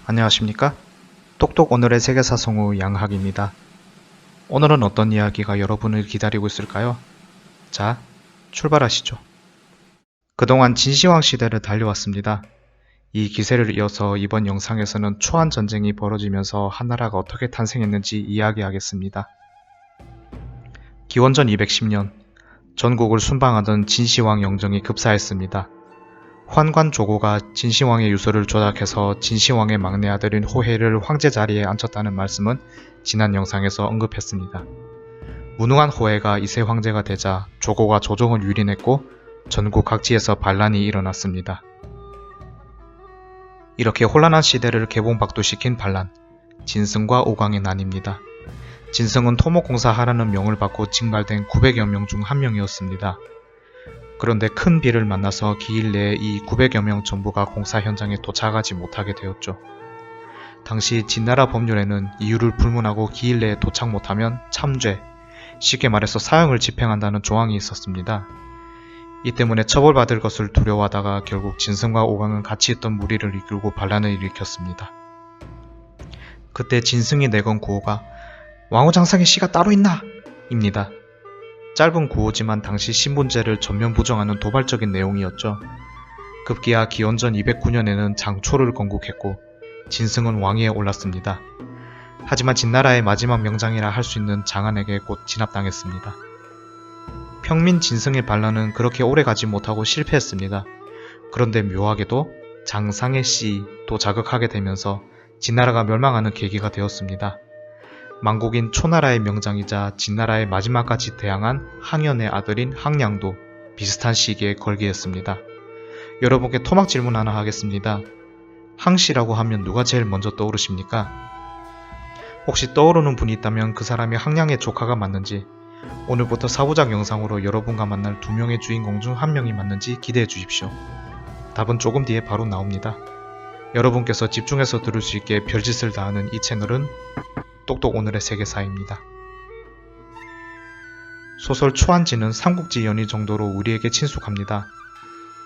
안녕하십니까? 똑똑 오늘의 세계사 성우 양학입니다. 오늘은 어떤 이야기가 여러분을 기다리고 있을까요? 자, 출발하시죠. 그동안 진시황 시대를 달려왔습니다. 이 기세를 이어서 이번 영상에서는 초안 전쟁이 벌어지면서 한나라가 어떻게 탄생했는지 이야기하겠습니다. 기원전 210년, 전국을 순방하던 진시황 영정이 급사했습니다. 환관 조고가 진시황의 유서를 조작해서 진시황의 막내 아들인 호해를 황제 자리에 앉혔다는 말씀은 지난 영상에서 언급했습니다. 무능한 호해가 이세 황제가 되자 조고가 조정을 유린했고 전국 각지에서 반란이 일어났습니다. 이렇게 혼란한 시대를 개봉박두시킨 반란, 진승과 오광의 난입니다. 진승은 토목공사하라는 명을 받고 징발된 900여 명 중 한 명이었습니다. 그런데 큰 비를 만나서 기일 내에 이 900여 명 전부가 공사 현장에 도착하지 못하게 되었죠. 당시 진나라 법률에는 이유를 불문하고 기일 내에 도착 못하면 참죄, 쉽게 말해서 사형을 집행한다는 조항이 있었습니다. 이 때문에 처벌받을 것을 두려워하다가 결국 진승과 오광은 같이 있던 무리를 이끌고 반란을 일으켰습니다. 그때 진승이 내건 구호가 왕후장상의 시가 따로 있나? 입니다. 짧은 구호지만 당시 신분제를 전면 부정하는 도발적인 내용이었죠. 급기야 기원전 209년에는 장초를 건국했고 진승은 왕위에 올랐습니다. 하지만 진나라의 마지막 명장이라 할 수 있는 장안에게 곧 진압당했습니다. 평민 진승의 반란은 그렇게 오래가지 못하고 실패했습니다. 그런데 묘하게도 장상의 씨도 자극하게 되면서 진나라가 멸망하는 계기가 되었습니다. 망국인 초나라의 명장이자 진나라의 마지막까지 대항한 항연의 아들인 항량도 비슷한 시기에 걸기했습니다. 여러분께 토막 질문 하나 하겠습니다. 항씨라고 하면 누가 제일 먼저 떠오르십니까? 혹시 떠오르는 분이 있다면 그 사람이 항량의 조카가 맞는지, 오늘부터 4부작 영상으로 여러분과 만날 2명의 주인공 중 1명이 맞는지 기대해 주십시오. 답은 조금 뒤에 바로 나옵니다. 여러분께서 집중해서 들을 수 있게 별짓을 다하는 이 채널은 똑똑 오늘의 세계사입니다. 소설 초안지는 삼국지 연의 정도로 우리에게 친숙합니다.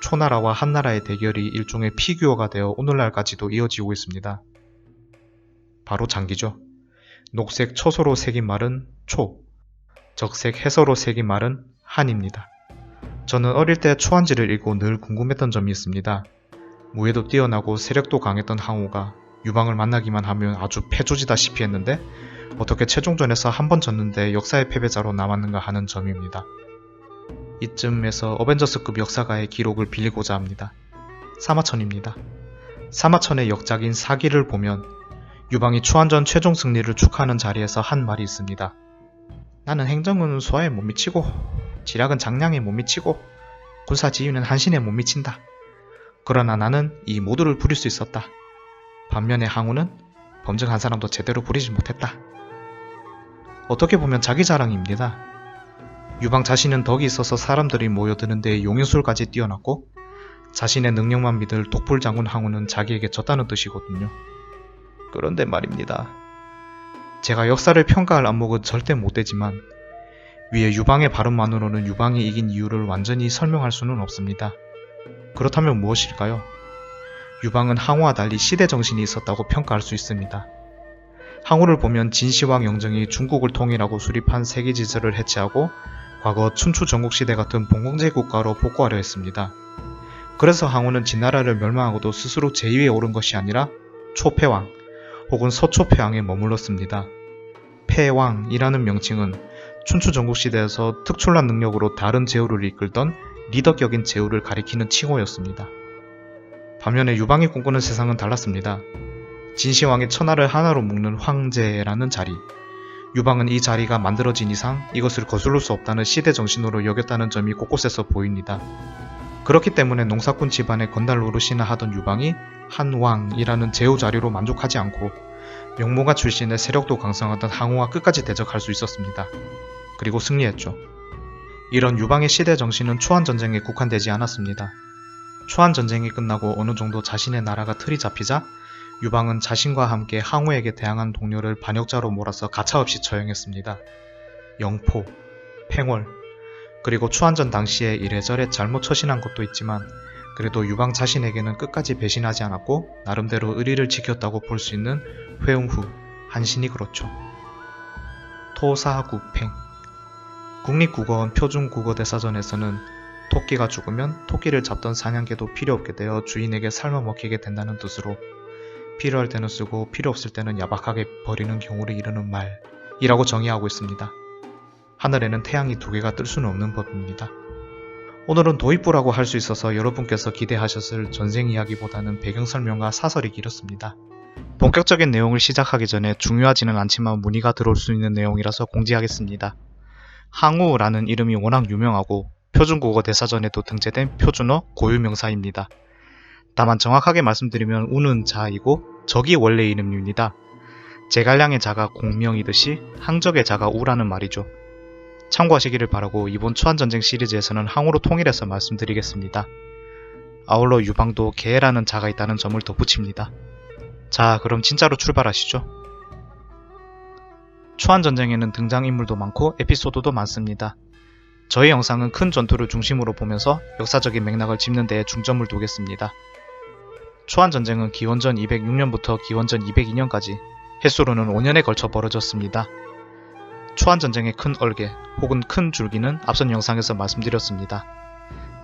초나라와 한나라의 대결이 일종의 피규어가 되어 오늘날까지도 이어지고 있습니다. 바로 장기죠. 녹색 처소로 새긴 말은 초, 적색 해서로 새긴 말은 한입니다. 저는 어릴 때 초안지를 읽고 늘 궁금했던 점이 있습니다. 무예도 뛰어나고 세력도 강했던 항우가 유방을 만나기만 하면 아주 패조지다시피 했는데 어떻게 최종전에서 한 번 졌는데 역사의 패배자로 남았는가 하는 점입니다. 이쯤에서 어벤져스급 역사가의 기록을 빌리고자 합니다. 사마천입니다. 사마천의 역작인 사기를 보면 유방이 초안전 최종 승리를 축하하는 자리에서 한 말이 있습니다. 나는 행정은 소아에 못 미치고 지략은 장량에 못 미치고 군사 지휘는 한신에 못 미친다. 그러나 나는 이 모두를 부릴 수 있었다. 반면에 항우는 범증 한 사람도 제대로 부리지 못했다. 어떻게 보면 자기 자랑입니다. 유방 자신은 덕이 있어서 사람들이 모여드는데 용인술까지 뛰어났고 자신의 능력만 믿을 독불장군 항우는 자기에게 졌다는 뜻이거든요. 그런데 말입니다. 제가 역사를 평가할 안목은 절대 못되지만 위에 유방의 발언만으로는 유방이 이긴 이유를 완전히 설명할 수는 없습니다. 그렇다면 무엇일까요? 유방은 항우와 달리 시대정신이 있었다고 평가할 수 있습니다. 항우를 보면 진시황 영정이 중국을 통일하고 수립한 세계질서를 해체하고 과거 춘추 전국시대 같은 봉건제 국가로 복구하려 했습니다. 그래서 항우는 진나라를 멸망하고도 스스로 제2에 오른 것이 아니라 초패왕 혹은 서초패왕에 머물렀습니다. 패왕이라는 명칭은 춘추 전국시대에서 특출난 능력으로 다른 제후를 이끌던 리더격인 제후를 가리키는 칭호였습니다. 반면에 유방이 꿈꾸는 세상은 달랐습니다. 진시황이 천하를 하나로 묶는 황제라는 자리. 유방은 이 자리가 만들어진 이상 이것을 거슬릴 수 없다는 시대정신으로 여겼다는 점이 곳곳에서 보입니다. 그렇기 때문에 농사꾼 집안의 건달 노릇이나 하던 유방이 한왕이라는 제후 자리로 만족하지 않고 명모가 출신의 세력도 강성하던 항우와 끝까지 대적할 수 있었습니다. 그리고 승리했죠. 이런 유방의 시대정신은 초안전쟁에 국한되지 않았습니다. 초안전쟁이 끝나고 어느 정도 자신의 나라가 틀이 잡히자 유방은 자신과 함께 항우에게 대항한 동료를 반역자로 몰아서 가차없이 처형했습니다. 영포, 팽월, 그리고 초안전 당시에 이래저래 잘못 처신한 것도 있지만 그래도 유방 자신에게는 끝까지 배신하지 않았고 나름대로 의리를 지켰다고 볼 수 있는 회웅후, 한신이 그렇죠. 토사구팽. 국립국어원 표준국어대사전에서는 토끼가 죽으면 토끼를 잡던 사냥개도 필요 없게 되어 주인에게 삶아 먹히게 된다는 뜻으로 필요할 때는 쓰고 필요 없을 때는 야박하게 버리는 경우를 이르는 말이라고 정의하고 있습니다. 하늘에는 태양이 두 개가 뜰 수는 없는 법입니다. 오늘은 도입부라고 할 수 있어서 여러분께서 기대하셨을 전생 이야기보다는 배경 설명과 사설이 길었습니다. 본격적인 내용을 시작하기 전에 중요하지는 않지만 문의가 들어올 수 있는 내용이라서 공지하겠습니다. 항우라는 이름이 워낙 유명하고 표준국어 대사전에도 등재된 표준어 고유명사입니다. 다만 정확하게 말씀드리면 우는 자이고 적이 원래 이름입니다. 제갈량의 자가 공명이듯이 항적의 자가 우라는 말이죠. 참고하시기를 바라고 이번 초안전쟁 시리즈에서는 항우로 통일해서 말씀드리겠습니다. 아울러 유방도 개라는 자가 있다는 점을 덧붙입니다. 자, 그럼 진짜로 출발하시죠. 초안전쟁에는 등장인물도 많고 에피소드도 많습니다. 저희 영상은 큰 전투를 중심으로 보면서 역사적인 맥락을 짚는 데에 중점을 두겠습니다. 초안전쟁은 기원전 206년부터 기원전 202년까지 횟수로는 5년에 걸쳐 벌어졌습니다. 초안전쟁의 큰 얼개 혹은 큰 줄기는 앞선 영상에서 말씀드렸습니다.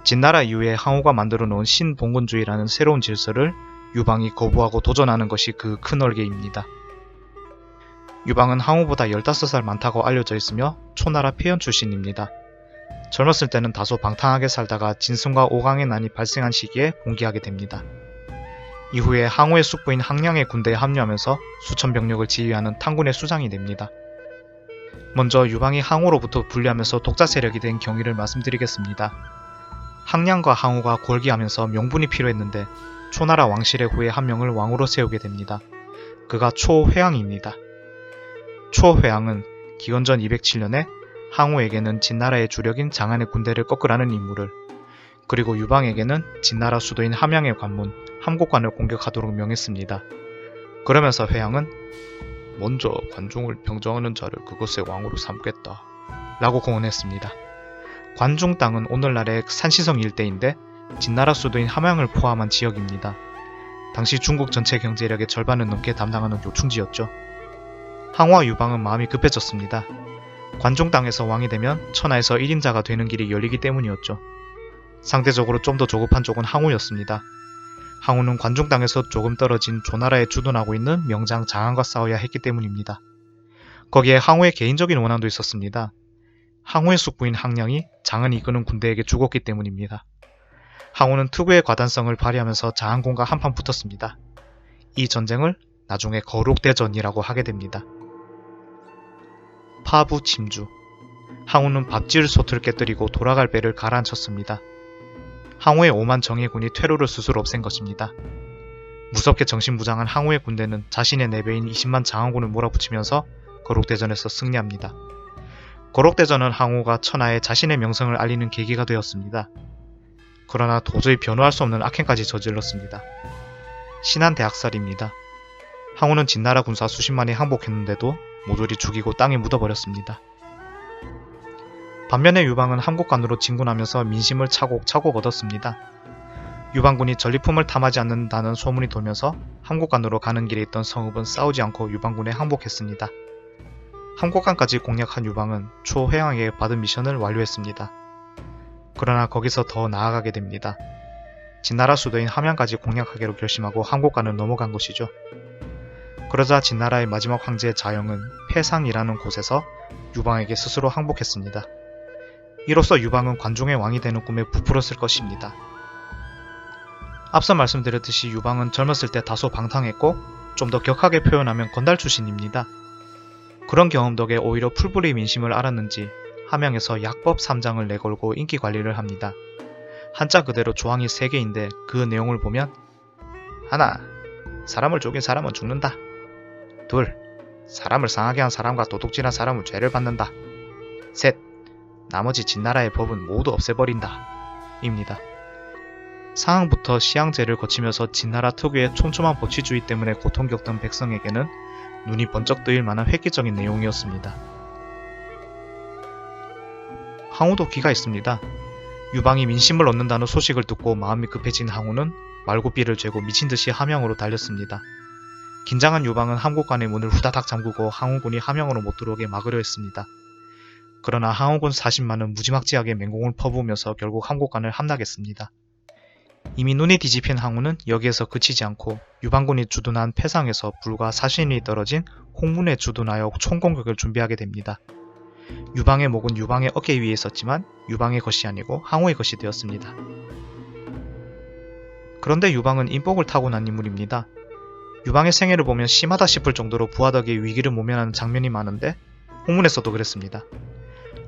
진나라 이후에 항우가 만들어 놓은 신봉건주의라는 새로운 질서를 유방이 거부하고 도전하는 것이 그 큰 얼개입니다. 유방은 항우보다 15살 많다고 알려져 있으며 초나라 폐연 출신입니다. 젊었을 때는 다소 방탕하게 살다가 진승과 오강의 난이 발생한 시기에 봉기하게 됩니다. 이후에 항우의 숙부인 항량의 군대에 합류하면서 수천 병력을 지휘하는 탕군의 수장이 됩니다. 먼저 유방이 항우로부터 분리하면서 독자 세력이 된 경위를 말씀드리겠습니다. 항량과 항우가 골기하면서 명분이 필요했는데 초나라 왕실의 후에 한 명을 왕으로 세우게 됩니다. 그가 초회왕입니다. 초회왕은 기원전 207년에 항우에게는 진나라의 주력인 장안의 군대를 꺾으라는 임무를, 그리고 유방에게는 진나라 수도인 함양의 관문 함곡관을 공격하도록 명했습니다. 그러면서 회왕은 먼저 관중을 평정하는 자를 그곳의 왕으로 삼겠다 라고 공언했습니다. 관중 땅은 오늘날의 산시성 일대인데 진나라 수도인 함양을 포함한 지역입니다. 당시 중국 전체 경제력의 절반을 넘게 담당하는 요충지였죠. 항우와 유방은 마음이 급해졌습니다. 관중 땅에서 왕이 되면 천하에서 1인자가 되는 길이 열리기 때문이었죠. 상대적으로 좀 더 조급한 쪽은 항우였습니다. 항우는 관중 땅에서 조금 떨어진 조나라에 주둔하고 있는 명장 장안과 싸워야 했기 때문입니다. 거기에 항우의 개인적인 원한도 있었습니다. 항우의 숙부인 항량이 장안이 이끄는 군대에게 죽었기 때문입니다. 항우는 특유의 과단성을 발휘하면서 장안군과 한판 붙었습니다. 이 전쟁을 나중에 거룩대전이라고 하게 됩니다. 파부침주. 항우는 밥질 솥을 깨뜨리고 돌아갈 배를 가라앉혔습니다. 항우의 오만 정예군이 퇴로를 스스로 없앤 것입니다. 무섭게 정신무장한 항우의 군대는 자신의 4배인 20만 장안군을 몰아붙이면서 거룩대전에서 승리합니다. 거룩대전은 항우가 천하에 자신의 명성을 알리는 계기가 되었습니다. 그러나 도저히 변호할 수 없는 악행까지 저질렀습니다. 신한대학살입니다. 항우는 진나라 군사 수십만이 항복했는데도 모조리 죽이고 땅에 묻어버렸습니다. 반면에 유방은 함곡관으로 진군하면서 민심을 차곡차곡 얻었습니다. 유방군이 전리품을 탐하지 않는다는 소문이 돌면서 함곡관으로 가는 길에 있던 성읍은 싸우지 않고 유방군에 항복했습니다. 함곡관까지 공략한 유방은 초회왕에게 받은 미션을 완료했습니다. 그러나 거기서 더 나아가게 됩니다. 진나라 수도인 함양까지 공략하기로 결심하고 함곡관을 넘어간 것이죠. 그러자 진나라의 마지막 황제 자영은 폐상이라는 곳에서 유방에게 스스로 항복했습니다. 이로써 유방은 관중의 왕이 되는 꿈에 부풀었을 것입니다. 앞서 말씀드렸듯이 유방은 젊었을 때 다소 방탕했고 좀 더 격하게 표현하면 건달 출신입니다. 그런 경험 덕에 오히려 풀뿌리 민심을 알았는지 함양에서 약법 3장을 내걸고 인기 관리를 합니다. 한자 그대로 조항이 3개인데 그 내용을 보면 하나, 사람을 죽인 사람은 죽는다. 둘, 사람을 상하게 한 사람과 도둑질한 사람은 죄를 받는다. 셋, 나머지 진나라의 법은 모두 없애버린다. 입니다. 상항부터 시항제를 거치면서 진나라 특유의 촘촘한 법치주의 때문에 고통 겪던 백성에게는 눈이 번쩍 뜨일 만한 획기적인 내용이었습니다. 항우도 귀가 있습니다. 유방이 민심을 얻는다는 소식을 듣고 마음이 급해진 항우는 말고삐를 죄고 미친듯이 함양으로 달렸습니다. 긴장한 유방은 함곡관의 문을 후다닥 잠그고 항우군이 함양으로 못 들어오게 막으려 했습니다. 그러나 항우군 40만은 무지막지하게 맹공을 퍼부으면서 결국 함곡관을 함락했습니다. 이미 눈이 뒤집힌 항우는 여기에서 그치지 않고 유방군이 주둔한 패상에서 불과 40인이 떨어진 홍문에 주둔하여 총공격을 준비하게 됩니다. 유방의 목은 유방의 어깨 위에 있었지만 유방의 것이 아니고 항우의 것이 되었습니다. 그런데 유방은 인복을 타고난 인물입니다. 유방의 생애를 보면 심하다 싶을 정도로 부하덕의 위기를 모면하는 장면이 많은데 홍문에서도 그랬습니다.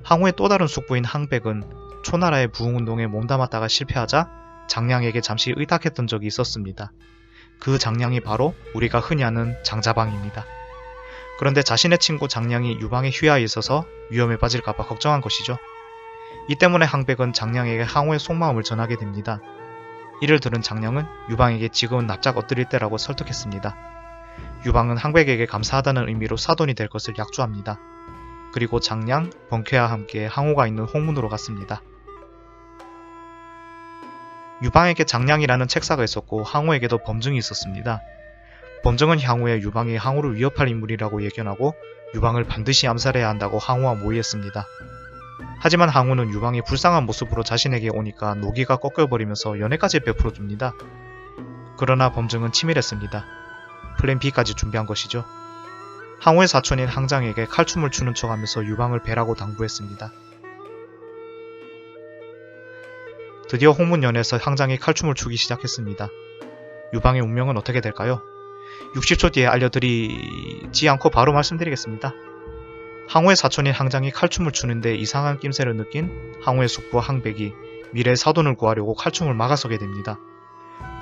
항우의 또 다른 숙부인 항백은 초나라의 부흥운동에 몸담았다가 실패하자 장량에게 잠시 의탁했던 적이 있었습니다. 그 장량이 바로 우리가 흔히 아는 장자방입니다. 그런데 자신의 친구 장량이 유방의 휘하에 있어서 위험에 빠질까봐 걱정한 것이죠. 이 때문에 항백은 장량에게 항우의 속마음을 전하게 됩니다. 이를 들은 장량은 유방에게 지금은 납작 엎드릴 때라고 설득했습니다. 유방은 항백에게 감사하다는 의미로 사돈이 될 것을 약조합니다. 그리고 장량, 번쾌와 함께 항우가 있는 홍문으로 갔습니다. 유방에게 장량이라는 책사가 있었고 항우에게도 범증이 있었습니다. 범증은 향후에 유방이 항우를 위협할 인물이라고 예견하고 유방을 반드시 암살해야 한다고 항우와 모의했습니다. 하지만 항우는 유방이 불쌍한 모습으로 자신에게 오니까 노기가 꺾여버리면서 연애까지 베풀어줍니다. 그러나 범증은 치밀했습니다. 플랜 B까지 준비한 것이죠. 항우의 사촌인 항장에게 칼춤을 추는 척하면서 유방을 베라고 당부했습니다. 드디어 홍문연에서 항장이 칼춤을 추기 시작했습니다. 유방의 운명은 어떻게 될까요? 60초 뒤에 알려드리지 않고 바로 말씀드리겠습니다. 항우의 사촌인 항장이 칼춤을 추는데 이상한 낌새를 느낀 항우의 숙부 항백이 미래의 사돈을 구하려고 칼춤을 막아서게 됩니다.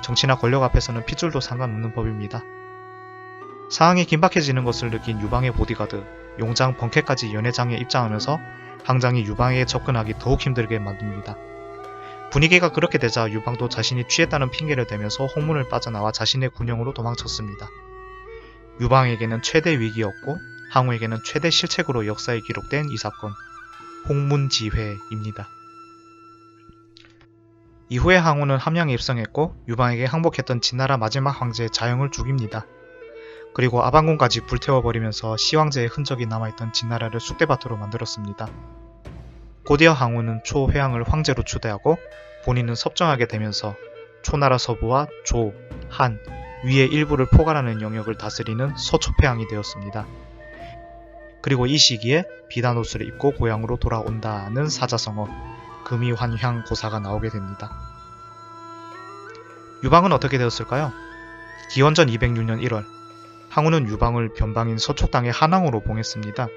정치나 권력 앞에서는 핏줄도 상관없는 법입니다. 상황이 긴박해지는 것을 느낀 유방의 보디가드, 용장 번쾌까지 연회장에 입장하면서 항장이 유방에게 접근하기 더욱 힘들게 만듭니다. 분위기가 그렇게 되자 유방도 자신이 취했다는 핑계를 대면서 홍문을 빠져나와 자신의 군영으로 도망쳤습니다. 유방에게는 최대 위기였고 항우에게는 최대 실책으로 역사에 기록된 이 사건, 홍문지회입니다. 이후에 항우는 함양에 입성했고 유방에게 항복했던 진나라 마지막 황제 자영을 죽입니다. 그리고 아방궁까지 불태워버리면서 시황제의 흔적이 남아있던 진나라를 쑥대밭으로 만들었습니다. 곧이어 항우는 초회왕을 황제로 추대하고 본인은 섭정하게 되면서 초나라 서부와 조, 한, 위의 일부를 포괄하는 영역을 다스리는 서초패왕이 되었습니다. 그리고 이 시기에 비단 옷을 입고 고향으로 돌아온다는 사자성어 금이환향 고사가 나오게 됩니다. 유방은 어떻게 되었을까요? 기원전 206년 1월 항우는 유방을 변방인 서촉당의 한왕으로 봉했습니다.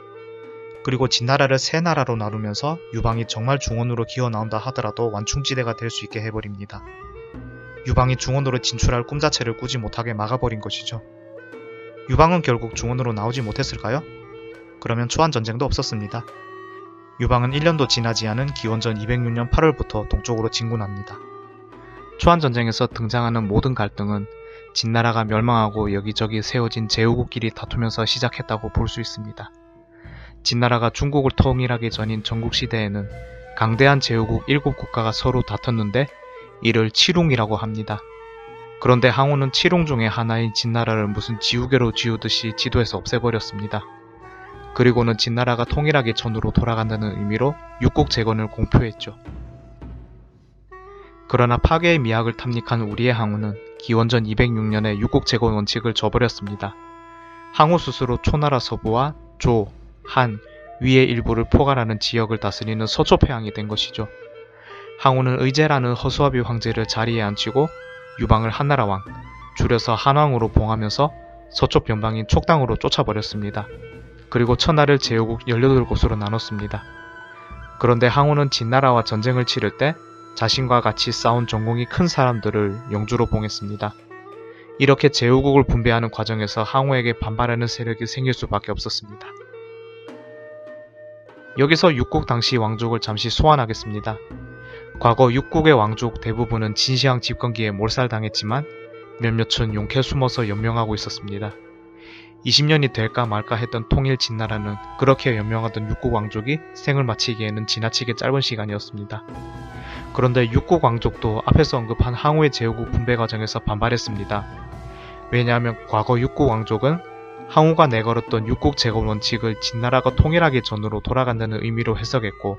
그리고 진나라를 세 나라로 나누면서 유방이 정말 중원으로 기어나온다 하더라도 완충지대가 될 수 있게 해버립니다. 유방이 중원으로 진출할 꿈 자체를 꾸지 못하게 막아버린 것이죠. 유방은 결국 중원으로 나오지 못했을까요? 그러면 초안전쟁도 없었습니다. 유방은 1년도 지나지 않은 기원전 206년 8월부터 동쪽으로 진군합니다. 초안전쟁에서 등장하는 모든 갈등은 진나라가 멸망하고 여기저기 세워진 제후국끼리 다투면서 시작했다고 볼 수 있습니다. 진나라가 중국을 통일하기 전인 전국시대에는 강대한 제후국 7국가가 서로 다퉜는데 이를 칠웅이라고 합니다. 그런데 항우는 칠웅 중의 하나인 진나라를 무슨 지우개로 지우듯이 지도에서 없애버렸습니다. 그리고는 진나라가 통일하기 전으로 돌아간다는 의미로 육국 재건을 공표했죠. 그러나 파괴의 미학을 탐닉한 우리의 항우는 기원전 206년에 육국 재건 원칙을 저버렸습니다. 항우 스스로 초나라 서부와 조, 한, 위의 일부를 포괄하는 지역을 다스리는 서초패왕이 된 것이죠. 항우는 의제라는 허수아비 황제를 자리에 앉히고 유방을 한나라왕, 줄여서 한왕으로 봉하면서 서쪽 변방인 촉당으로 쫓아버렸습니다. 그리고 천하를 제후국 18곳으로 나눴습니다. 그런데 항우는 진나라와 전쟁을 치를 때 자신과 같이 싸운 전공이 큰 사람들을 영주로 봉했습니다. 이렇게 제후국을 분배하는 과정에서 항우에게 반발하는 세력이 생길 수밖에 없었습니다. 여기서 육국 당시 왕족을 잠시 소환하겠습니다. 과거 육국의 왕족 대부분은 진시황 집권기에 몰살당했지만 몇몇은 용케 숨어서 연명하고 있었습니다. 20년이 될까 말까 했던 통일 진나라는 그렇게 연명하던 육국왕족이 생을 마치기에는 지나치게 짧은 시간이었습니다. 그런데 육국왕족도 앞에서 언급한 항우의 제후국 분배 과정에서 반발했습니다. 왜냐하면 과거 육국왕족은 항우가 내걸었던 육국 제국 원칙을 진나라가 통일하기 전으로 돌아간다는 의미로 해석했고,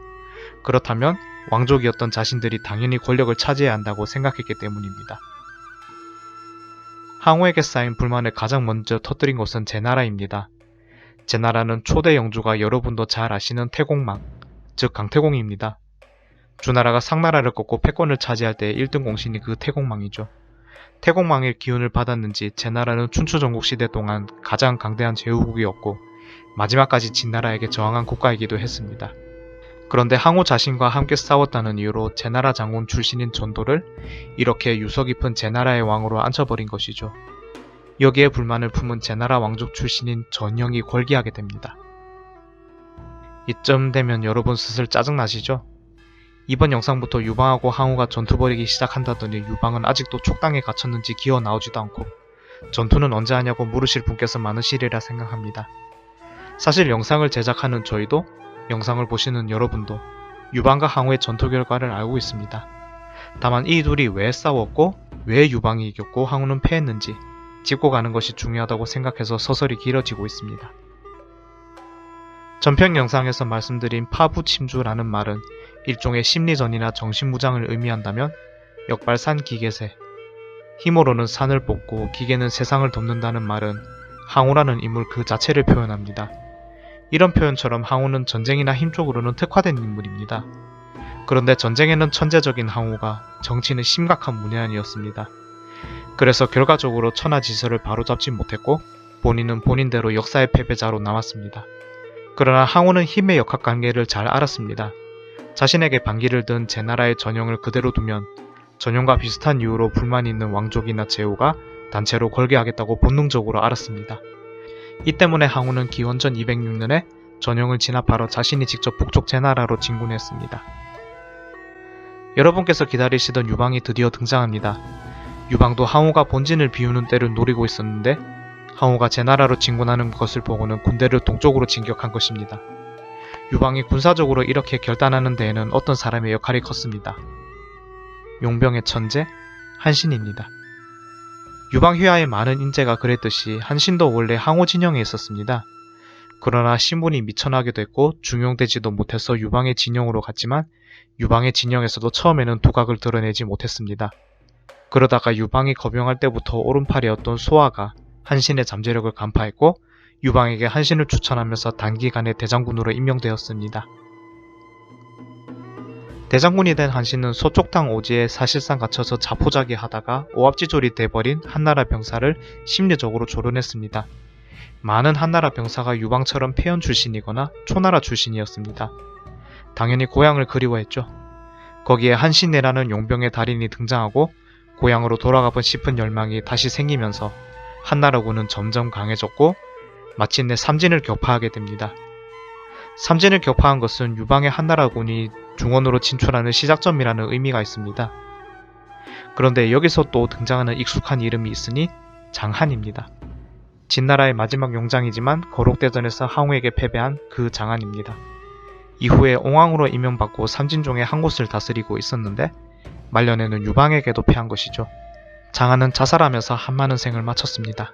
그렇다면 왕족이었던 자신들이 당연히 권력을 차지해야 한다고 생각했기 때문입니다. 항우에게 쌓인 불만을 가장 먼저 터뜨린 곳은 제나라입니다. 제나라는 초대 영주가 여러분도 잘 아시는 태공망, 즉 강태공입니다. 주나라가 상나라를 꺾고 패권을 차지할 때 1등 공신이 그 태공망이죠. 태공망의 기운을 받았는지 제나라는 춘추 전국시대 동안 가장 강대한 제후국이었고 마지막까지 진나라에게 저항한 국가이기도 했습니다. 그런데 항우 자신과 함께 싸웠다는 이유로 제나라 장군 출신인 전도를 이렇게 유서 깊은 제나라의 왕으로 앉혀버린 것이죠. 여기에 불만을 품은 제나라 왕족 출신인 전영이 궐기하게 됩니다. 이쯤 되면 여러분 슬슬 짜증나시죠? 이번 영상부터 유방하고 항우가 전투 벌이기 시작한다더니 유방은 아직도 촉당에 갇혔는지 기어 나오지도 않고 전투는 언제 하냐고 물으실 분께서 많으시리라 생각합니다. 사실 영상을 제작하는 저희도 영상을 보시는 여러분도 유방과 항우의 전투 결과를 알고 있습니다. 다만 이 둘이 왜 싸웠고 왜 유방이 이겼고 항우는 패했는지 짚고 가는 것이 중요하다고 생각해서 서서히 길어지고 있습니다. 전편 영상에서 말씀드린 파부침주라는 말은 일종의 심리전이나 정신무장을 의미한다면 역발산 기계세, 힘으로는 산을 뽑고 기계는 세상을 덮는다는 말은 항우라는 인물 그 자체를 표현합니다. 이런 표현처럼 항우는 전쟁이나 힘 쪽으로는 특화된 인물입니다. 그런데 전쟁에는 천재적인 항우가 정치는 심각한 문외한이었습니다. 그래서 결과적으로 천하지서를 바로잡지 못했고 본인은 본인대로 역사의 패배자로 남았습니다. 그러나 항우는 힘의 역학관계를 잘 알았습니다. 자신에게 반기를 든 제나라의 전형을 그대로 두면 전형과 비슷한 이유로 불만이 있는 왕족이나 제후가 단체로 걸게하겠다고 본능적으로 알았습니다. 이 때문에 항우는 기원전 206년에 전형을 진압하러 자신이 직접 북쪽 제나라로 진군했습니다. 여러분께서 기다리시던 유방이 드디어 등장합니다. 유방도 항우가 본진을 비우는 때를 노리고 있었는데 항우가 제나라로 진군하는 것을 보고는 군대를 동쪽으로 진격한 것입니다. 유방이 군사적으로 이렇게 결단하는 데에는 어떤 사람의 역할이 컸습니다. 용병의 천재 한신입니다. 유방 휘하의 많은 인재가 그랬듯이 한신도 원래 항우 진영에 있었습니다. 그러나 신분이 미천하기도 했고 중용되지도 못해서 유방의 진영으로 갔지만 유방의 진영에서도 처음에는 두각을 드러내지 못했습니다. 그러다가 유방이 거병할 때부터 오른팔이었던 소아가 한신의 잠재력을 간파했고 유방에게 한신을 추천하면서 단기간에 대장군으로 임명되었습니다. 대장군이 된 한신은 서쪽당 오지에 사실상 갇혀서 자포자기 하다가 오합지졸이 돼버린 한나라 병사를 심리적으로 조련했습니다. 많은 한나라 병사가 유방처럼 폐연 출신이거나 초나라 출신이었습니다. 당연히 고향을 그리워했죠. 거기에 한신내라는 용병의 달인이 등장하고 고향으로 돌아가고 싶은 열망이 다시 생기면서 한나라군은 점점 강해졌고 마침내 삼진을 격파하게 됩니다. 삼진을 격파한 것은 유방의 한나라군이 중원으로 진출하는 시작점이라는 의미가 있습니다. 그런데 여기서 또 등장하는 익숙한 이름이 있으니 장한입니다. 진나라의 마지막 용장이지만 거록대전에서 항우에게 패배한 그 장한입니다. 이후에 옹왕으로 임명받고 삼진종의 한 곳을 다스리고 있었는데 말년에는 유방에게도 패한 것이죠. 장한은 자살하면서 한많은 생을 마쳤습니다.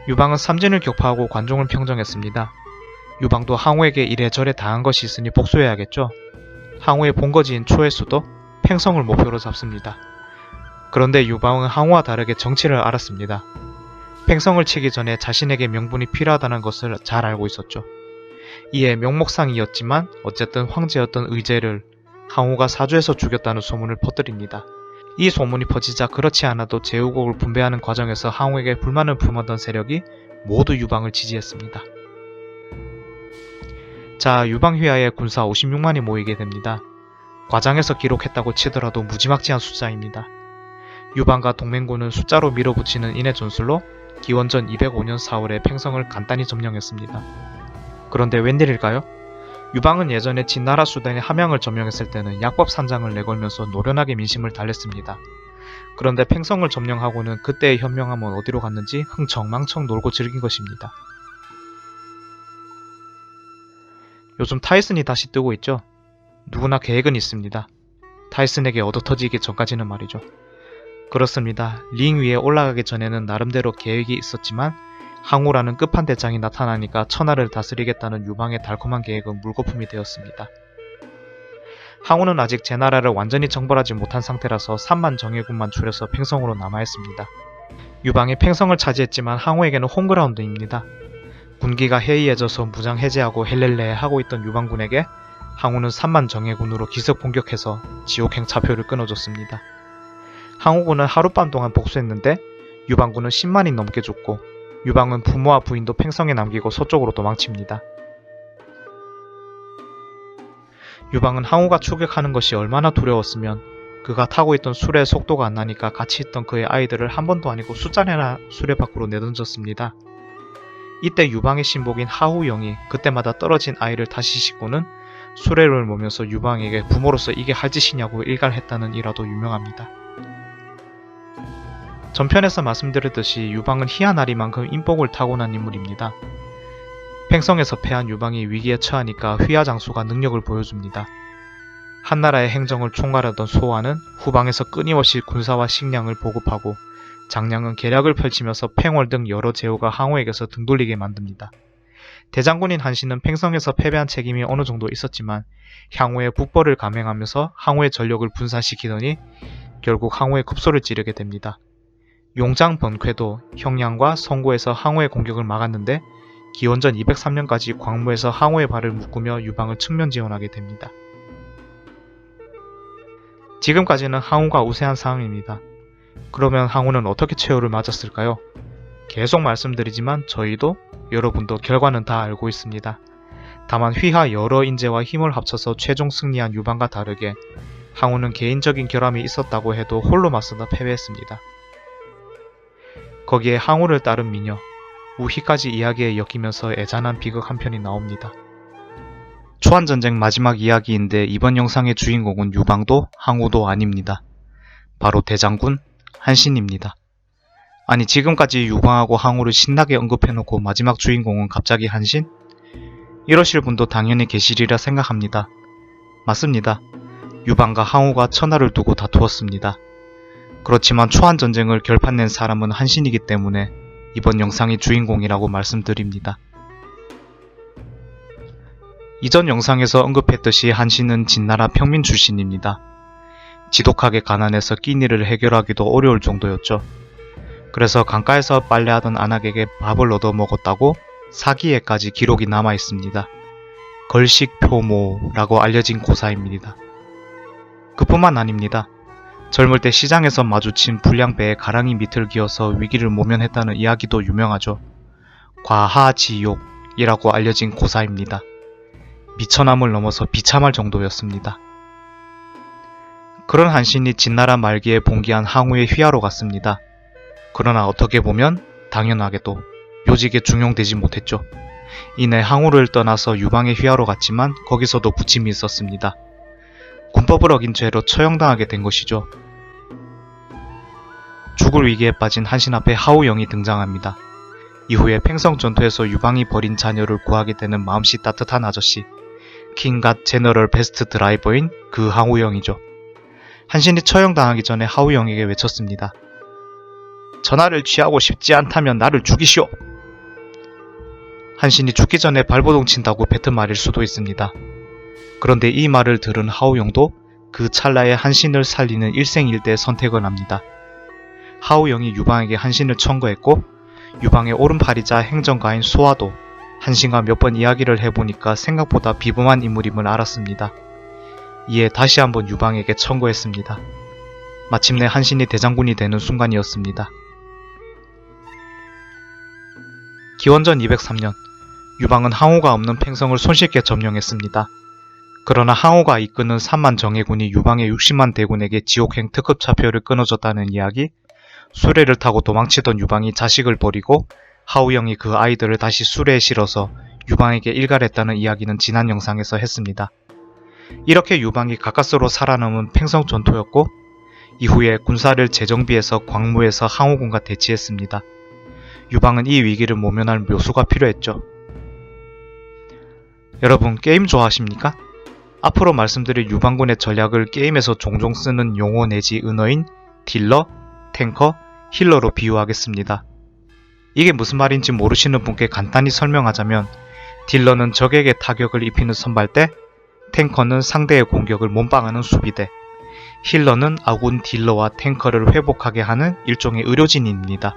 유방은 삼진을 격파하고 관종을 평정했습니다. 유방도 항우에게 이래저래 당한 것이 있으니 복수해야겠죠. 항우의 본거지인 초해수도 팽성을 목표로 잡습니다. 그런데 유방은 항우와 다르게 정치를 알았습니다. 팽성을 치기 전에 자신에게 명분이 필요하다는 것을 잘 알고 있었죠. 이에 명목상이었지만 어쨌든 황제였던 의제를 항우가 사주에서 죽였다는 소문을 퍼뜨립니다. 이 소문이 퍼지자 그렇지 않아도 제후국을 분배하는 과정에서 항우에게 불만을 품었던 세력이 모두 유방을 지지했습니다. 자, 유방 휘하에 군사 56만이 모이게 됩니다. 과장에서 기록했다고 치더라도 무지막지한 숫자입니다. 유방과 동맹군은 숫자로 밀어붙이는 인해 전술로 기원전 205년 4월에 팽성을 간단히 점령했습니다. 그런데 웬일일까요? 유방은 예전에 진나라 수단의 함양을 점령했을 때는 약법 산장을 내걸면서 노련하게 민심을 달랬습니다. 그런데 팽성을 점령하고는 그때의 현명함은 어디로 갔는지 흥청망청 놀고 즐긴 것입니다. 요즘 타이슨이 다시 뜨고 있죠. 누구나 계획은 있습니다. 타이슨에게 얻어터지기 전까지는 말이죠. 그렇습니다. 링 위에 올라가기 전에는 나름대로 계획이 있었지만 항우라는 끝판대장이 나타나니까 천하를 다스리겠다는 유방의 달콤한 계획은 물거품이 되었습니다. 항우는 아직 제나라를 완전히 정벌하지 못한 상태라서 3만 정예군만 추려서 팽성으로 남아있습니다. 유방이 팽성을 차지했지만 항우에게는 홈그라운드입니다. 군기가 해이해져서 무장 해제하고 헬렐레 하고 있던 유방군에게 항우는 3만 정예군으로 기습 공격해서 지옥행 차표를 끊어줬습니다. 항우군은 하룻밤 동안 복수했는데 유방군은 10만이 넘게 죽고 유방은 부모와 부인도 팽성에 남기고 서쪽으로 도망칩니다. 유방은 항우가 추격하는 것이 얼마나 두려웠으면 그가 타고 있던 수레의 속도가 안 나니까 같이 있던 그의 아이들을 한 번도 아니고 숫자내나 수레 밖으로 내던졌습니다. 이때 유방의 신복인 하우영이 그때마다 떨어진 아이를 다시 싣고는 수레를 모면서 유방에게 부모로서 이게 할 짓이냐고 일갈했다는 일화도 유명합니다. 전편에서 말씀드렸듯이 유방은 희한하리만큼 인복을 타고난 인물입니다. 팽성에서 패한 유방이 위기에 처하니까 휘하장수가 능력을 보여줍니다. 한나라의 행정을 총괄하던 소환은 후방에서 끊임없이 군사와 식량을 보급하고 장량은 계략을 펼치면서 팽월 등 여러 제후가 항우에게서 등 돌리게 만듭니다. 대장군인 한신은 팽성에서 패배한 책임이 어느 정도 있었지만 향후의 북벌을 감행하면서 항우의 전력을 분산시키더니 결국 항우의 급소를 찌르게 됩니다. 용장 번쾌도 형량과 성구에서 항우의 공격을 막았는데 기원전 203년까지 광무에서 항우의 발을 묶으며 유방을 측면 지원하게 됩니다. 지금까지는 항우가 우세한 상황입니다. 그러면 항우는 어떻게 최후를 맞았을까요? 계속 말씀드리지만 저희도 여러분도 결과는 다 알고 있습니다. 다만 휘하 여러 인재와 힘을 합쳐서 최종 승리한 유방과 다르게 항우는 개인적인 결함이 있었다고 해도 홀로 맞서다 패배했습니다. 거기에 항우를 따른 미녀 우희까지 이야기에 엮이면서 애잔한 비극 한 편이 나옵니다. 초안전쟁 마지막 이야기인데 이번 영상의 주인공은 유방도 항우도 아닙니다. 바로 대장군 한신입니다. 아니 지금까지 유방하고 항우를 신나게 언급해놓고 마지막 주인공은 갑자기 한신? 이러실 분도 당연히 계시리라 생각합니다. 맞습니다. 유방과 항우가 천하를 두고 다투었습니다. 그렇지만 초안전쟁을 결판낸 사람은 한신이기 때문에 이번 영상의 주인공이라고 말씀드립니다. 이전 영상에서 언급했듯이 한신은 진나라 평민 출신입니다. 지독하게 가난해서 끼니를 해결하기도 어려울 정도였죠. 그래서 강가에서 빨래하던 안악에게 밥을 얻어 먹었다고 사기에까지 기록이 남아 있습니다. 걸식표모라고 알려진 고사입니다. 그뿐만 아닙니다. 젊을 때 시장에서 마주친 불량배에 가랑이 밑을 기어서 위기를 모면했다는 이야기도 유명하죠. 과하지욕이라고 알려진 고사입니다. 미천함을 넘어서 비참할 정도였습니다. 그런 한신이 진나라 말기에 봉기한 항우의 휘하로 갔습니다. 그러나 어떻게 보면 당연하게도 요직에 중용되지 못했죠. 이내 항우를 떠나서 유방의 휘하로 갔지만 거기서도 부침이 있었습니다. 군법을 어긴 죄로 처형당하게 된 것이죠. 죽을 위기에 빠진 한신 앞에 하우영이 등장합니다. 이후에 팽성 전투에서 유방이 버린 자녀를 구하게 되는 마음씨 따뜻한 아저씨, 킹갓 제너럴 베스트 드라이버인 그 하우영이죠. 한신이 처형당하기 전에 하우영에게 외쳤습니다. 전하를 취하고 싶지 않다면 나를 죽이시오. 한신이 죽기 전에 발버둥 친다고 뱉은 말일 수도 있습니다. 그런데 이 말을 들은 하우영도 그 찰나에 한신을 살리는 일생일대의 선택을 합니다. 하우영이 유방에게 한신을 청구했고 유방의 오른팔이자 행정가인 소아도 한신과 몇 번 이야기를 해보니까 생각보다 비범한 인물임을 알았습니다. 이에 다시 한번 유방에게 청구했습니다. 마침내 한신이 대장군이 되는 순간이었습니다. 기원전 203년 유방은 항우가 없는 팽성을 손쉽게 점령했습니다. 그러나 항우가 이끄는 3만 정예군이 유방의 60만 대군에게 지옥행 특급 차표를 끊어줬다는 이야기, 수레를 타고 도망치던 유방이 자식을 버리고 하우영이 그 아이들을 다시 수레에 실어서 유방에게 일갈했다는 이야기는 지난 영상에서 했습니다. 이렇게 유방이 가까스로 살아남은 팽성 전투였고 이후에 군사를 재정비해서 광무에서 항우군과 대치했습니다. 유방은 이 위기를 모면할 묘수가 필요했죠. 여러분, 게임 좋아하십니까? 앞으로 말씀드릴 유방군의 전략을 게임에서 종종 쓰는 용어 내지 은어인 딜러, 탱커, 힐러로 비유하겠습니다. 이게 무슨 말인지 모르시는 분께 간단히 설명하자면 딜러는 적에게 타격을 입히는 선발대, 탱커는 상대의 공격을 몸빵하는 수비대, 힐러는 아군 딜러와 탱커를 회복하게 하는 일종의 의료진입니다.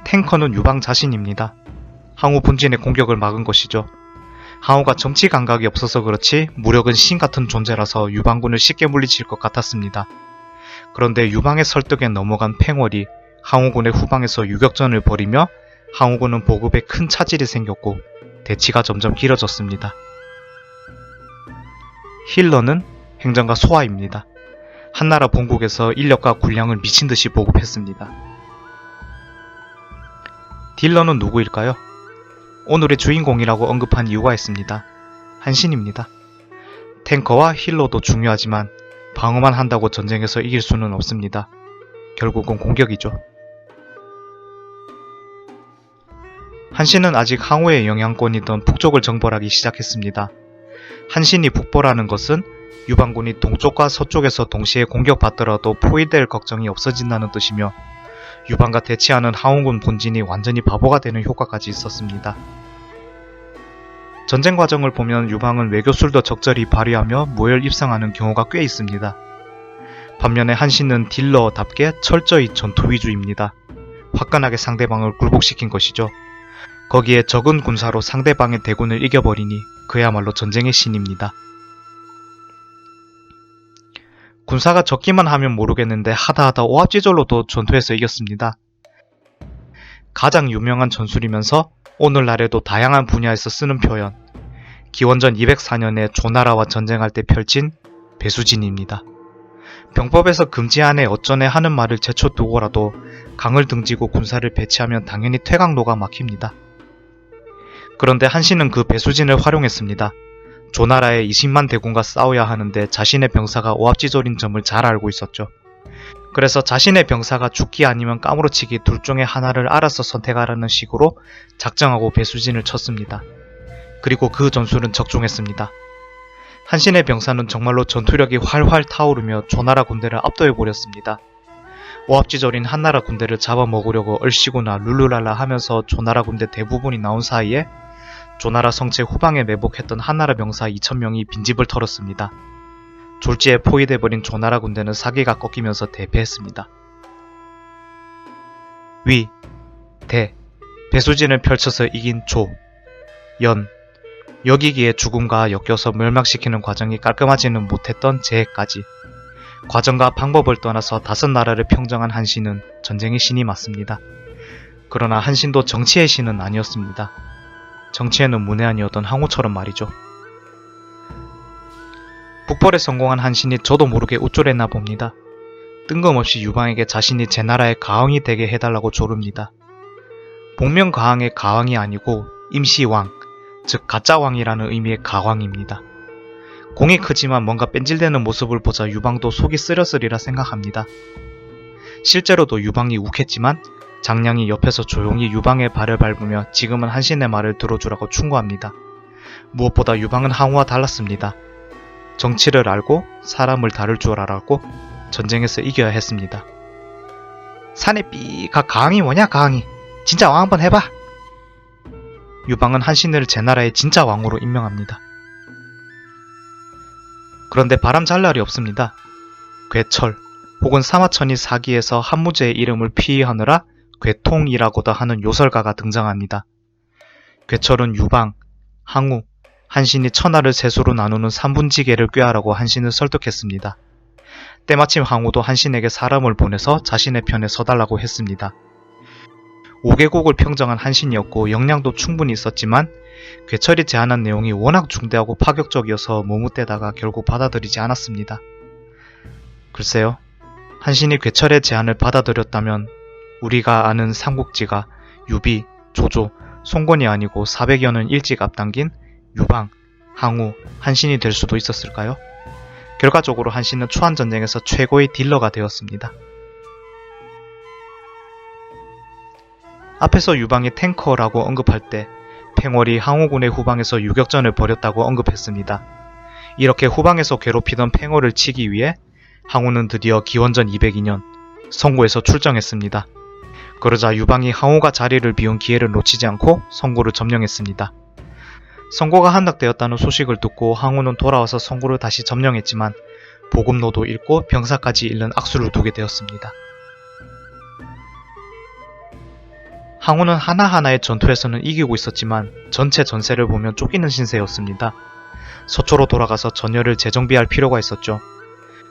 탱커는 유방 자신입니다. 항우 본진의 공격을 막은 것이죠. 항우가 정치 감각이 없어서 그렇지 무력은 신 같은 존재라서 유방군을 쉽게 물리칠 것 같았습니다. 그런데 유방의 설득에 넘어간 팽월이 항우군의 후방에서 유격전을 벌이며 항우군은 보급에 큰 차질이 생겼고 대치가 점점 길어졌습니다. 힐러는 행정가 소아입니다. 한나라 본국에서 인력과 군량을 미친듯이 보급했습니다. 딜러는 누구일까요? 오늘의 주인공이라고 언급한 이유가 있습니다. 한신입니다. 탱커와 힐러도 중요하지만 방어만 한다고 전쟁에서 이길 수는 없습니다. 결국은 공격이죠. 한신은 아직 항우의 영향권이던 북쪽을 정벌하기 시작했습니다. 한신이 북벌하는 것은 유방군이 동쪽과 서쪽에서 동시에 공격받더라도 포위될 걱정이 없어진다는 뜻이며 유방과 대치하는 항우군 본진이 완전히 바보가 되는 효과까지 있었습니다. 전쟁 과정을 보면 유방은 외교술도 적절히 발휘하며 무혈 입성하는 경우가 꽤 있습니다. 반면에 한신은 딜러답게 철저히 전투 위주입니다. 화끈하게 상대방을 굴복시킨 것이죠. 거기에 적은 군사로 상대방의 대군을 이겨버리니 그야말로 전쟁의 신입니다. 군사가 적기만 하면 모르겠는데 하다하다 오합지졸로도 전투에서 이겼습니다. 가장 유명한 전술이면서 오늘날에도 다양한 분야에서 쓰는 표현, 기원전 204년에 조나라와 전쟁할 때 펼친 배수진입니다. 병법에서 금지안에 어쩌네 하는 말을 제쳐두고라도 강을 등지고 군사를 배치하면 당연히 퇴강로가 막힙니다. 그런데 한신은 그 배수진을 활용했습니다. 조나라의 20만 대군과 싸워야 하는데 자신의 병사가 오합지졸인 점을 잘 알고 있었죠. 그래서 자신의 병사가 죽기 아니면 까무러치기 둘 중에 하나를 알아서 선택하라는 식으로 작정하고 배수진을 쳤습니다. 그리고 그 전술은 적중했습니다. 한신의 병사는 정말로 전투력이 활활 타오르며 조나라 군대를 압도해버렸습니다. 오합지졸인 한나라 군대를 잡아먹으려고 얼씨구나 룰루랄라 하면서 조나라 군대 대부분이 나온 사이에 조나라 성체 후방에 매복했던 한나라 병사 2000명이 빈집을 털었습니다. 졸지에 포위돼버린 조나라 군대는 사기가 꺾이면서 대패했습니다. 위, 대, 배수진을 펼쳐서 이긴 조, 연, 여기기에 죽음과 엮여서 멸망시키는 과정이 깔끔하지는 못했던 재해까지 과정과 방법을 떠나서 5나라를 평정한 한신은 전쟁의 신이 맞습니다. 그러나 한신도 정치의 신은 아니었습니다. 정치에는 문외한이었던 항우처럼 말이죠. 북벌에 성공한 한신이 저도 모르게 우쭐했나 봅니다. 뜬금없이 유방에게 자신이 제 나라의 가왕이 되게 해달라고 조릅니다. 복면 가왕의 가왕이 아니고 임시왕, 즉 가짜왕이라는 의미의 가왕입니다. 공이 크지만 뭔가 뺀질대는 모습을 보자 유방도 속이 쓰렸으리라 생각합니다. 실제로도 유방이 욱했지만 장량이 옆에서 조용히 유방의 발을 밟으며 지금은 한신의 말을 들어주라고 충고합니다. 무엇보다 유방은 항우와 달랐습니다. 정치를 알고 사람을 다룰 줄 알았고 전쟁에서 이겨야 했습니다. 산에 삐가 가왕이 뭐냐 가왕이 진짜 왕 한번 해봐. 유방은 한신을 제 나라의 진짜 왕으로 임명합니다. 그런데 바람 잘 날이 없습니다. 괴철 혹은 사마천이 사기에서 한무제의 이름을 피의하느라 괴통이라고도 하는 요설가가 등장합니다. 괴철은 유방, 항우, 한신이 천하를 셋으로 나누는 3분지계를 꾀하라고 한신을 설득했습니다. 때마침 항우도 한신에게 사람을 보내서 자신의 편에 서달라고 했습니다. 5개국을 평정한 한신이었고 역량도 충분히 있었지만 괴철이 제안한 내용이 워낙 중대하고 파격적이어서 머뭇대다가 결국 받아들이지 않았습니다. 글쎄요, 한신이 괴철의 제안을 받아들였다면 우리가 아는 삼국지가 유비, 조조, 송건이 아니고 400여 년 일찍 앞당긴 유방, 항우, 한신이 될 수도 있었을까요? 결과적으로 한신은 초안전쟁에서 최고의 딜러가 되었습니다. 앞에서 유방이 탱커라고 언급할 때 팽월이 항우군의 후방에서 유격전을 벌였다고 언급했습니다. 이렇게 후방에서 괴롭히던 팽월을 치기 위해 항우는 드디어 기원전 202년 성고에서 출정했습니다. 그러자 유방이 항우가 자리를 비운 기회를 놓치지 않고 성고를 점령했습니다. 성고가 함락되었다는 소식을 듣고 항우는 돌아와서 성고를 다시 점령했지만 보급로도 잃고 병사까지 잃는 악수를 두게 되었습니다. 항우는 하나하나의 전투에서는 이기고 있었지만 전체 전세를 보면 쫓기는 신세였습니다. 서초로 돌아가서 전열을 재정비할 필요가 있었죠.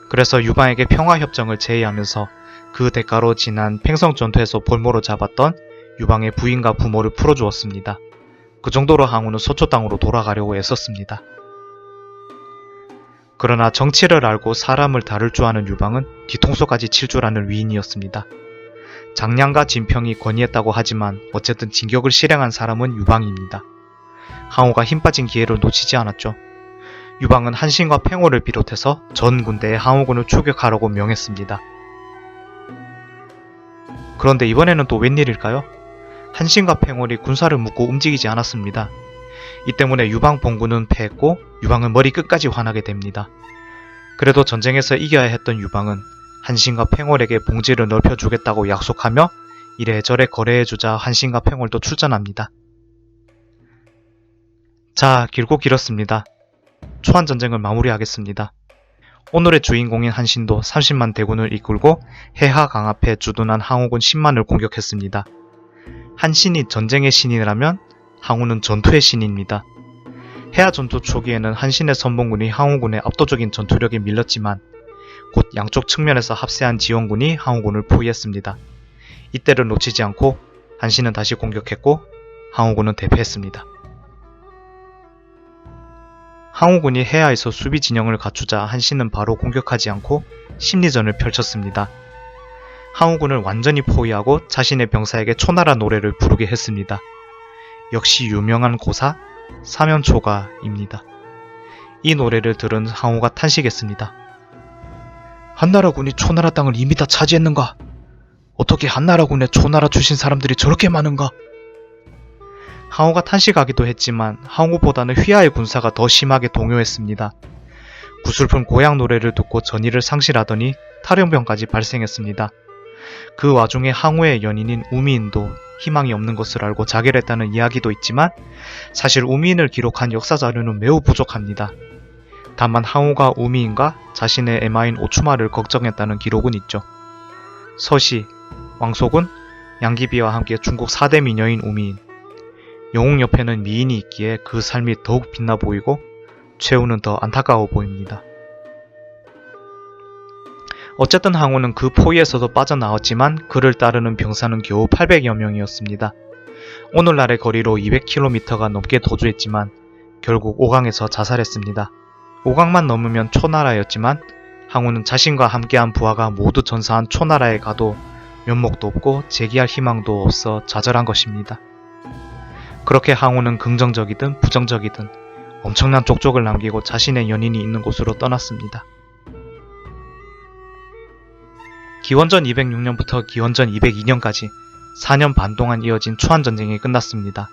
그래서 유방에게 평화협정을 제의하면서 그 대가로 지난 팽성 전투에서 볼모로 잡았던 유방의 부인과 부모를 풀어주었습니다. 그 정도로 항우는 서초 땅으로 돌아가려고 애썼습니다. 그러나 정치를 알고 사람을 다룰 줄 아는 유방은 뒤통수까지 칠 줄 아는 위인이었습니다. 장량과 진평이 권위했다고 하지만 어쨌든 진격을 실행한 사람은 유방입니다. 항우가 힘빠진 기회를 놓치지 않았죠. 유방은 한신과 팽호를 비롯해서 전 군대에 항우군을 추격하라고 명했습니다. 그런데 이번에는 또 웬일일까요? 한신과 팽월이 군사를 묶고 움직이지 않았습니다. 이 때문에 유방 본군은 패했고 유방은 머리 끝까지 화나게 됩니다. 그래도 전쟁에서 이겨야 했던 유방은 한신과 팽월에게 봉지를 넓혀주겠다고 약속하며 이래저래 거래해주자 한신과 팽월도 출전합니다. 자, 길고 길었습니다. 초안전쟁을 마무리하겠습니다. 오늘의 주인공인 한신도 30만 대군을 이끌고 해하 강 앞에 주둔한 항우군 10만을 공격했습니다. 한신이 전쟁의 신이라면 항우는 전투의 신입니다. 해하 전투 초기에는 한신의 선봉군이 항우군의 압도적인 전투력에 밀렸지만 곧 양쪽 측면에서 합세한 지원군이 항우군을 포위했습니다. 이때를 놓치지 않고 한신은 다시 공격했고 항우군은 대패했습니다. 항우군이 해하에서 수비 진영을 갖추자 한신은 바로 공격하지 않고 심리전을 펼쳤습니다. 항우군을 완전히 포위하고 자신의 병사에게 초나라 노래를 부르게 했습니다. 역시 유명한 고사 사면초가입니다. 이 노래를 들은 항우가 탄식했습니다. 한나라군이 초나라 땅을 이미 다 차지했는가? 어떻게 한나라군에 초나라 출신 사람들이 저렇게 많은가? 항우가 탄식하기도 했지만 항우보다는 휘하의 군사가 더 심하게 동요했습니다. 구슬픈 고향 노래를 듣고 전의를 상실하더니 탈영병까지 발생했습니다. 그 와중에 항우의 연인인 우미인도 희망이 없는 것을 알고 자결했다는 이야기도 있지만 사실 우미인을 기록한 역사자료는 매우 부족합니다. 다만 항우가 우미인과 자신의 애마인 오추마를 걱정했다는 기록은 있죠. 서시, 왕속은 양귀비와 함께 중국 4대 미녀인 우미인, 영웅 옆에는 미인이 있기에 그 삶이 더욱 빛나 보이고 최후는 더 안타까워 보입니다. 어쨌든 항우는 그 포위에서도 빠져나왔지만 그를 따르는 병사는 겨우 800여 명이었습니다. 오늘날의 거리로 200km가 넘게 도주했지만 결국 오강에서 자살했습니다. 오강만 넘으면 초나라였지만 항우는 자신과 함께한 부하가 모두 전사한 초나라에 가도 면목도 없고 재기할 희망도 없어 좌절한 것입니다. 그렇게 항우는 긍정적이든 부정적이든 엄청난 족적을 남기고 자신의 연인이 있는 곳으로 떠났습니다. 기원전 206년부터 기원전 202년까지 4년 반 동안 이어진 초안전쟁이 끝났습니다.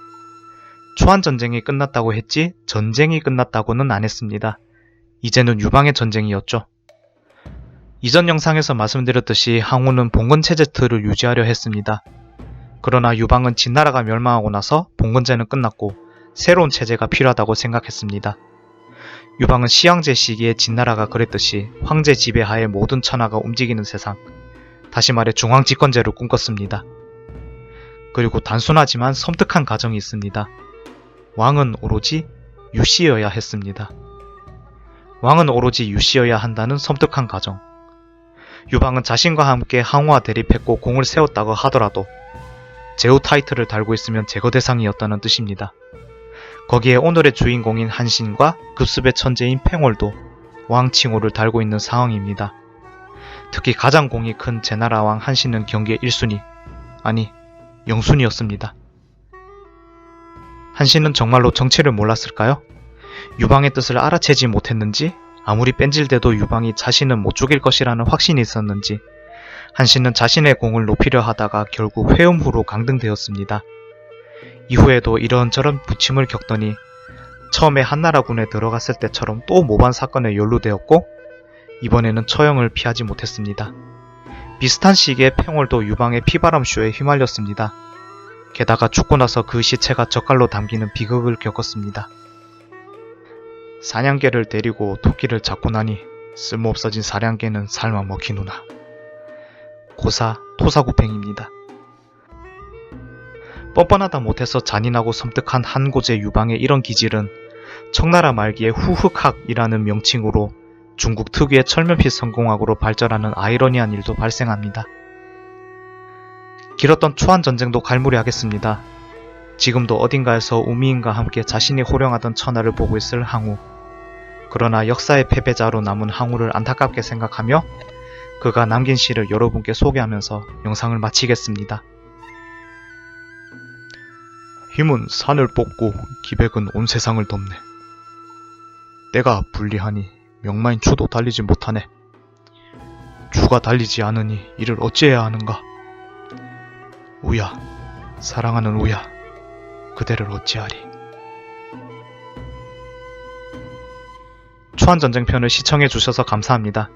초안전쟁이 끝났다고 했지 전쟁이 끝났다고는 안 했습니다. 이제는 유방의 전쟁이었죠. 이전 영상에서 말씀드렸듯이 항우는 봉건체제 틀을 유지하려 했습니다. 그러나 유방은 진나라가 멸망하고 나서 봉건제는 끝났고 새로운 체제가 필요하다고 생각했습니다. 유방은 시황제 시기에 진나라가 그랬듯이 황제 지배하에 모든 천하가 움직이는 세상, 다시 말해 중앙집권제를 꿈꿨습니다. 그리고 단순하지만 섬뜩한 가정이 있습니다. 왕은 오로지 유씨여야 했습니다. 왕은 오로지 유씨여야 한다는 섬뜩한 가정. 유방은 자신과 함께 항우와 대립했고 공을 세웠다고 하더라도 제후 타이틀을 달고 있으면 제거 대상이었다는 뜻입니다. 거기에 오늘의 주인공인 한신과 급습의 천재인 팽월도 왕 칭호를 달고 있는 상황입니다. 특히 가장 공이 큰 제나라왕 한신은 경계 1순위, 아니 0순위였습니다. 한신은 정말로 정체를 몰랐을까요? 유방의 뜻을 알아채지 못했는지 아무리 뺀질대도 유방이 자신은 못 죽일 것이라는 확신이 있었는지 한신은 자신의 공을 높이려 하다가 결국 회음 후로 강등되었습니다. 이후에도 이런저런 부침을 겪더니 처음에 한나라군에 들어갔을 때처럼 또 모반 사건에 연루되었고 이번에는 처형을 피하지 못했습니다. 비슷한 시기에 팽월도 유방의 피바람쇼에 휘말렸습니다. 게다가 죽고 나서 그 시체가 젓갈로 담기는 비극을 겪었습니다. 사냥개를 데리고 토끼를 잡고 나니 쓸모없어진 사냥개는 삶아 먹히누나. 고사 토사구팽입니다. 뻔뻔하다 못해서 잔인하고 섬뜩한 한고제 유방의 이런 기질은 청나라 말기에 후흑학이라는 명칭으로 중국 특유의 철면피 성공학으로 발전하는 아이러니한 일도 발생합니다. 길었던 초안전쟁도 갈무리하겠습니다. 지금도 어딘가에서 우미인과 함께 자신이 호령하던 천하를 보고 있을 항우. 그러나 역사의 패배자로 남은 항우를 안타깝게 생각하며 그가 남긴 시를 여러분께 소개하면서 영상을 마치겠습니다. 힘은 산을 뽑고 기백은 온 세상을 덮네. 때가 불리하니 명마인 추도 달리지 못하네. 추가 달리지 않으니 이를 어찌해야 하는가. 우야, 사랑하는 우야, 그대를 어찌하리. 초안전쟁편을 시청해주셔서 감사합니다.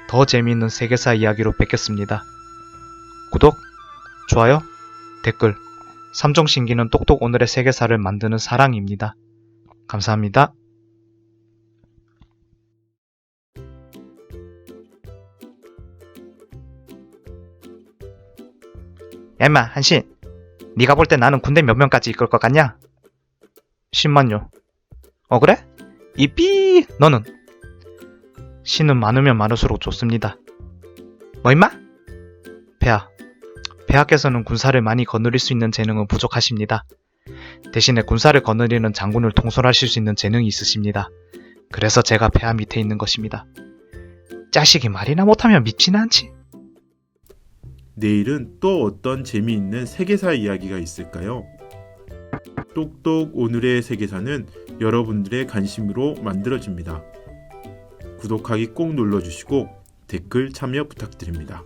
더 재미있는 세계사 이야기로 뵙겠습니다. 구독, 좋아요, 댓글, 삼종신기는 똑똑 오늘의 세계사를 만드는 사랑입니다. 감사합니다. 야 임마 한신, 네가 볼 때 나는 군대 몇 명까지 이끌 것 같냐? 10만요. 그래? 이삐 너는? 신은 많으면 많을수록 좋습니다. 뭐 임마? 폐하께서는 군사를 많이 거느릴 수 있는 재능은 부족하십니다. 대신에 군사를 거느리는 장군을 통솔하실 수 있는 재능이 있으십니다. 그래서 제가 폐하 밑에 있는 것입니다. 자식이 말이나 못하면 밉지는 않지. 내일은 또 어떤 재미있는 세계사 이야기가 있을까요? 똑똑 오늘의 세계사는 여러분들의 관심으로 만들어집니다. 구독하기 꼭 눌러주시고 댓글 참여 부탁드립니다.